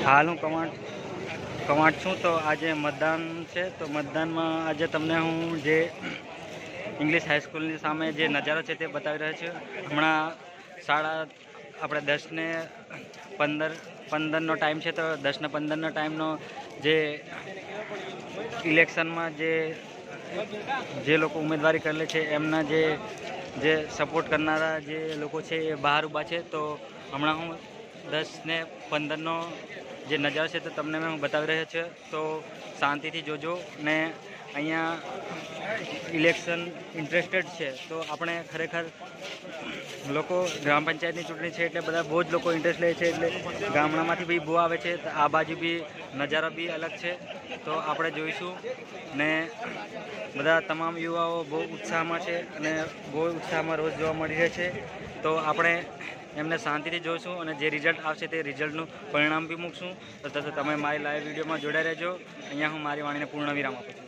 હાલ હું કવાંટ છું. તો આજે મતદાન છે. તો મતદાનમાં આજે તમને હું જે ઇંગ્લિશ હાઈસ્કૂલની સામે જે નજારો છે તે બતાવી રહ્યો છું. હમણાં આપણે 10:15નો ટાઈમ છે. તો 10:15નો ટાઈમનો જે ઇલેક્શનમાં જે લોકો ઉમેદવારી કરેલી છે એમના જે સપોર્ટ કરનારા જે લોકો છે એ બહાર ઊભા છે. તો હમણાં હું 10:15નો જે નજારો છે તો તમને હું બતાવી રહ્યો છું. તો શાંતિથી જોજો ને અહીંયા ઇલેક્શન ઇન્ટરેસ્ટેડ છે. તો આપણે ખરેખર લોકો ગ્રામ પંચાયતની ચૂંટણી છે એટલે બધા બહુ જ લોકો ઇન્ટરેસ્ટ લે છે. એટલે ગામડામાંથી બી બહુ આવે છે. તો આ બાજુ બી નજારો બી અલગ છે. તો આપણે જોઈશું ને બધા તમામ યુવાઓ બહુ ઉત્સાહમાં છે અને બહુ ઉત્સાહમાં રોજ જોવા મળી રહે છે. તો આપણે એમને શાંતિથી જોઈશું અને જે રિઝલ્ટ આવશે તે રિઝલ્ટનું પરિણામ બી મૂકશું. તો તમે મારી લાઈવ વિડીયોમાં જોડાઈ રહેજો. અહીંયા હું મારી વાણીને પૂર્ણ વિરામ આપું છું.